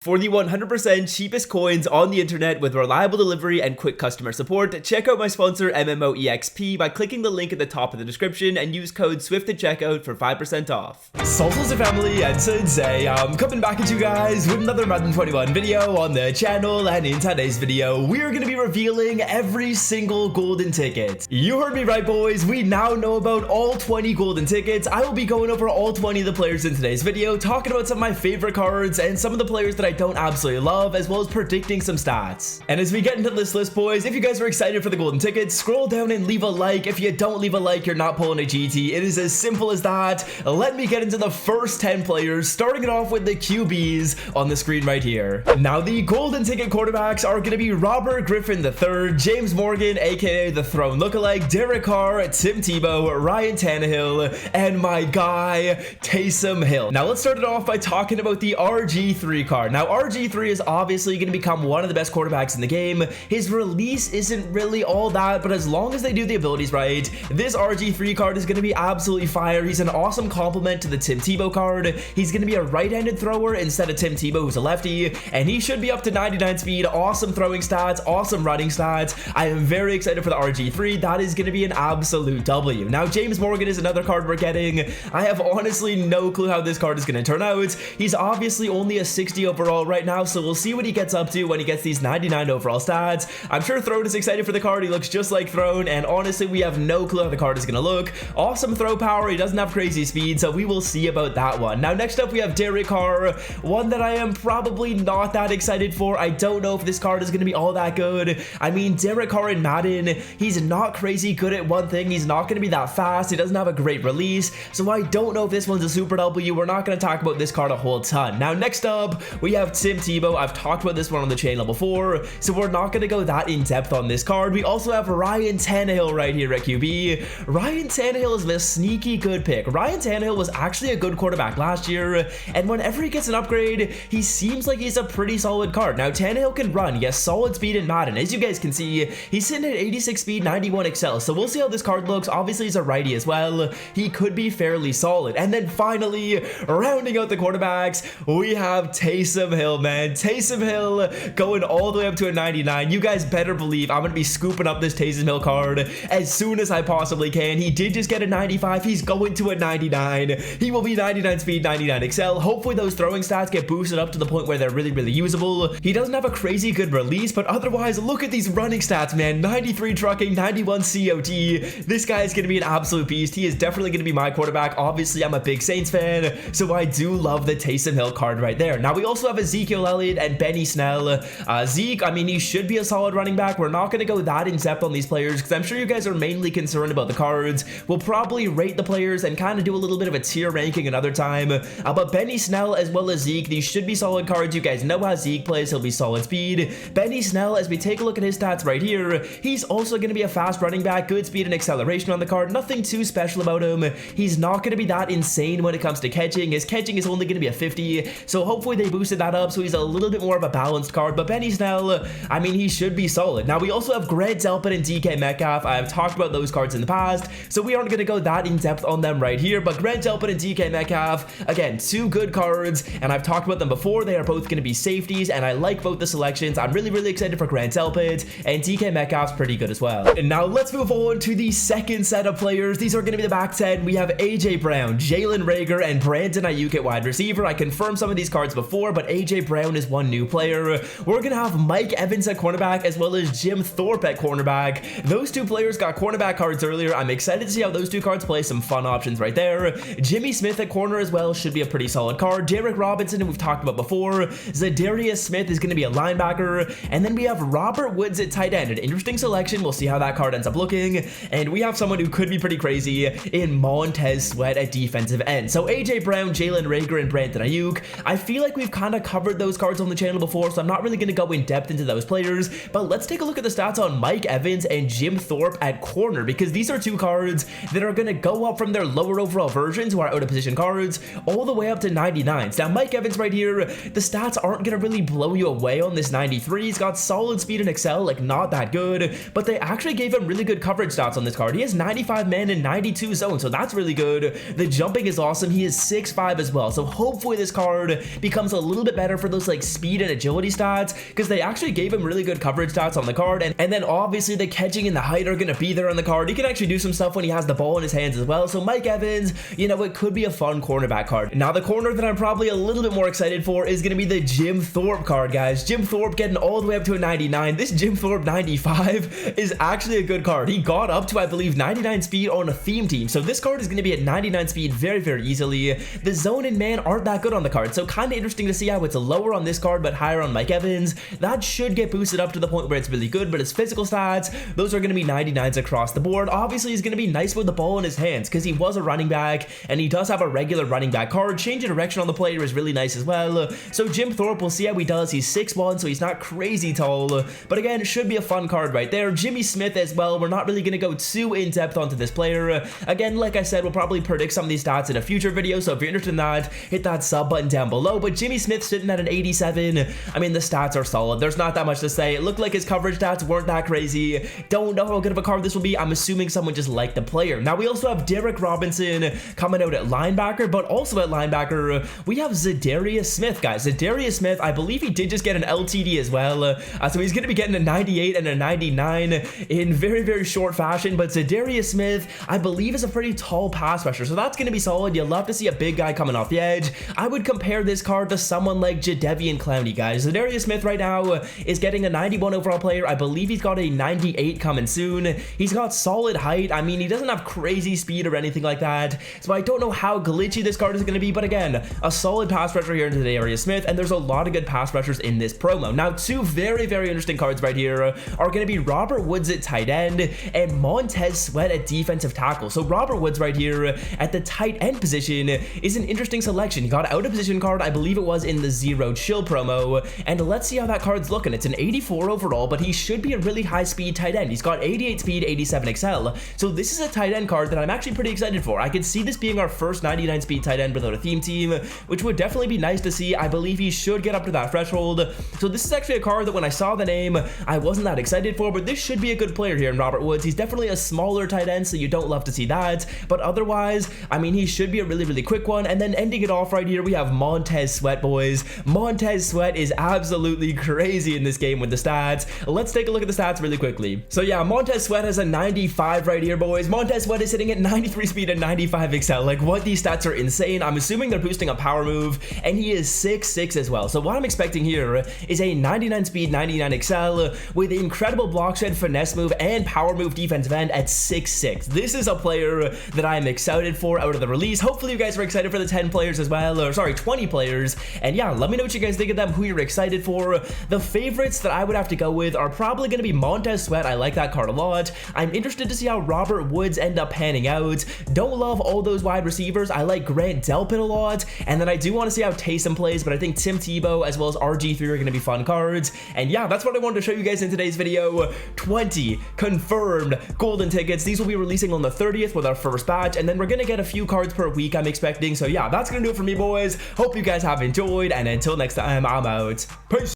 For the 100% cheapest coins on the internet with reliable delivery and quick customer support, check out my sponsor MMOEXP by clicking the link at the top of the description and use code SWIFT at checkout for 5% off. Salsas of family, and today I'm coming back at you guys with another Madden 21 video on the channel, and in today's video we're going to be revealing every single golden ticket. You heard me right, boys, we now know about all 20 golden tickets. I will be going over all 20 of the players in today's video, talking about some of my favorite cards and some of the players that I don't absolutely love, as well as predicting some stats. And as we get into this list, boys, if you guys are excited for the golden tickets, scroll down and leave a like. If you don't leave a like, you're not pulling a GT. It is as simple as that. Let me get into the first 10 players, starting it off with the QBs on the screen right here. Now, the golden ticket quarterbacks are going to be Robert Griffin III, James Morgan, aka the Throne lookalike, Derek Carr, Tim Tebow, Ryan Tannehill, and my guy, Taysom Hill. Now, let's start it off by talking about the RG3 card. Now, RG3 is obviously going to become one of the best quarterbacks in the game. His release isn't really all that, but as long as they do the abilities right, this RG3 card is going to be absolutely fire. He's an awesome complement to the Tim Tebow card. He's going to be a right-handed thrower instead of Tim Tebow, who's a lefty, and he should be up to 99 speed, awesome throwing stats, awesome running stats. I am very excited for the RG3. That is going to be an absolute W. Now, James Morgan is another card we're getting. I have honestly no clue how this card is going to turn out. He's obviously only a 60 overall right now, so we'll see what he gets up to when he gets these 99 overall stats. I'm sure Throne is excited for the card. He looks just like Throne, and honestly, we have no clue how the card is going to look. Awesome throw power. He doesn't have crazy speed, so we will see about that one. Now, next up, we have Derek Carr, one that I am probably not that excited for. I don't know if this card is going to be all that good. I mean, Derek Carr in Madden, he's not crazy good at one thing. He's not going to be that fast. He doesn't have a great release, so I don't know if this one's a super W. We're not going to talk about this card a whole ton. Now, next up, we have Tim Tebow. I've talked about this one on the channel before, so we're not going to go that in depth on this card. We also have Ryan Tannehill right here at QB. Ryan Tannehill is a sneaky good pick. Ryan Tannehill was actually a good quarterback last year, and whenever he gets an upgrade, he seems like he's a pretty solid card. Now, Tannehill can run. He has solid speed in Madden. As you guys can see, he's sitting at 86 speed, 91 excel, so we'll see how this card looks. Obviously, he's a righty as well. He could be fairly solid. And then finally, rounding out the quarterbacks, we have Taysom Hill, man. Taysom Hill going all the way up to a 99. You guys better believe I'm going to be scooping up this Taysom Hill card as soon as I possibly can. He did just get a 95. He's going to a 99. He will be 99 speed, 99 excel. Hopefully those throwing stats get boosted up to the point where they're really, really usable. He doesn't have a crazy good release, but otherwise, look at these running stats, man. 93 trucking, 91 COT. This guy is going to be an absolute beast. He is definitely going to be my quarterback. Obviously, I'm a big Saints fan, so I do love the Taysom Hill card right there. Now, we also have Ezekiel Elliott and Benny Snell. Zeke, I mean, he should be a solid running back. We're not going to go that in depth on these players because I'm sure you guys are mainly concerned about the cards. We'll probably rate the players and kind of do a little bit of a tier ranking another time. But Benny Snell as well as Zeke, these should be solid cards. You guys know how Zeke plays. He'll be solid speed. Benny Snell, as we take a look at his stats right here, he's also going to be a fast running back, good speed and acceleration on the card. Nothing too special about him. He's not going to be that insane when it comes to catching. His catching is only going to be a 50, so hopefully they boosted that up so he's a little bit more of a balanced card. But Benny Snell, I mean, he should be solid. Now, we also have Grant Delpit and DK Metcalf. I've talked about those cards in the past, so we aren't going to go that in depth on them right here. But Grant Delpit and DK Metcalf, again, two good cards, and I've talked about them before. They are both going to be safeties, and I like both the selections. I'm really, really excited for Grant Delpit, and DK Metcalf's pretty good as well. And now let's move on to the second set of players. These are going to be the back 10. We have AJ Brown, Jalen Reagor, and Brandon Ayuk at wide receiver. I confirmed some of these cards before, but AJ Brown is one new player. We're going to have Mike Evans at cornerback as well as Jim Thorpe at cornerback. Those two players got cornerback cards earlier. I'm excited to see how those two cards play. Some fun options right there. Jimmy Smith at corner as well should be a pretty solid card. Derek Robinson, we've talked about before. Zadarius Smith is going to be a linebacker. And then we have Robert Woods at tight end. An interesting selection. We'll see how that card ends up looking. And we have someone who could be pretty crazy in Montez Sweat at defensive end. So AJ Brown, Jalen Reagor, and Brandon Ayuk. I feel like we've kind of covered those cards on the channel before, so I'm not really going to go in depth into those players. But let's take a look at the stats on Mike Evans and Jim Thorpe at corner, because these are two cards that are going to go up from their lower overall versions, who are out of position cards, all the way up to 99s. Now, Mike Evans right here, the stats aren't going to really blow you away on this 93. He's got solid speed and excel, like not that good, but they actually gave him really good coverage stats on this card. He has 95 man and 92 zone, so that's really good. The jumping is awesome. He is 6'5" as well, so hopefully this card becomes a little bit better for those like speed and agility stats, because they actually gave him really good coverage stats on the card, and then obviously the catching and the height are going to be there on the card. He can actually do some stuff when he has the ball in his hands as well. So Mike Evans, you know, it could be a fun cornerback card. Now the corner that I'm probably a little bit more excited for is going to be the Jim Thorpe card, guys. Jim Thorpe getting all the way up to a 99. This Jim Thorpe 95 is actually a good card. He got up to, I believe, 99 speed on a theme team. So this card is going to be at 99 speed very, very easily. The zone and man aren't that good on the card. So kind of interesting to see how it's lower on this card, but higher on Mike Evans. That should get boosted up to the point where it's really good, but his physical stats, those are going to be 99s across the board. Obviously, he's going to be nice with the ball in his hands because he was a running back, and he does have a regular running back card. Change of direction on the player is really nice as well. So Jim Thorpe, we'll see how he does. He's 6'1", so he's not crazy tall, but again, should be a fun card right there. Jimmy Smith as well. We're not really going to go too in-depth onto this player. Again, like I said, we'll probably predict some of these stats in a future video, so if you're interested in that, hit that sub button down below. But Jimmy Smith sitting at an 87. I mean, the stats are solid. There's not that much to say. It looked like his coverage stats weren't that crazy. Don't know how good of a card this will be. I'm assuming someone just liked the player. Now, we also have Derek Robinson coming out at linebacker, but also at linebacker, we have Zadarius Smith, guys. Zadarius Smith, I believe he did just get an LTD as well. So he's going to be getting a 98 and a 99 in very, very short fashion. But Zadarius Smith, I believe, is a pretty tall pass rusher. So that's going to be solid. You'll love to see a big guy coming off the edge. I would compare this card to someone like Jadeveon Clowney, guys. Zadarius Smith right now is getting a 91 overall player. I believe he's got a 98 coming soon. He's got solid height. I mean, he doesn't have crazy speed or anything like that. So I don't know how glitchy this card is going to be. But again, a solid pass rusher here into Zadarius Smith. And there's a lot of good pass rushers in this promo. Now, two very, very interesting cards right here are going to be Robert Woods at tight end and Montez Sweat at defensive tackle. So Robert Woods right here at the tight end position is an interesting selection. He got out of position card, I believe it was in the Zero Chill promo, and let's see how that card's looking. It's an 84 overall, but he should be a really high speed tight end. He's got 88 speed, 87 excel. So this is a tight end card that I'm actually pretty excited for. I could see this being our first 99 speed tight end without a theme team, which would definitely be nice to see. I believe he should get up to that threshold. So this is actually a card that when I saw the name, I wasn't that excited for, but this should be a good player here in Robert Woods. He's definitely a smaller tight end, so you don't love to see that, but otherwise, I mean, he should be a really, really quick one. And then ending it off right here, we have Montez Sweat, boys. Montez Sweat is absolutely crazy in this game with the stats. Let's take a look at the stats really quickly. So yeah, Montez Sweat has a 95 right here, boys. Montez Sweat is sitting at 93 speed and 95 excel. Like, what, these stats are insane. I'm assuming they're boosting a power move, and he is 6'6" as well. So what I'm expecting here is a 99 speed, 99 excel with incredible block shed, finesse move, and power move defensive end at 6'6". This is a player that I am excited for out of the release. Hopefully you guys are excited for the 10 players as well, or sorry, 20 players. And yeah, let me know what you guys think of them, who you're excited for. The favorites that I would have to go with are probably going to be Montez Sweat. I like that card a lot. I'm interested to see how Robert Woods end up panning out. Don't love all those wide receivers. I like Grant Delpit a lot, and then I do want to see how Taysom plays, but I think Tim Tebow as well as RG3 are going to be fun cards. And yeah, that's what I wanted to show you guys in today's video. 20 confirmed golden tickets. These will be releasing on the 30th with our first batch, and then we're going to get a few cards per week, I'm expecting. So yeah, that's going to do it for me, boys. Hope you guys have enjoyed, and until next time, I'm out. Peace.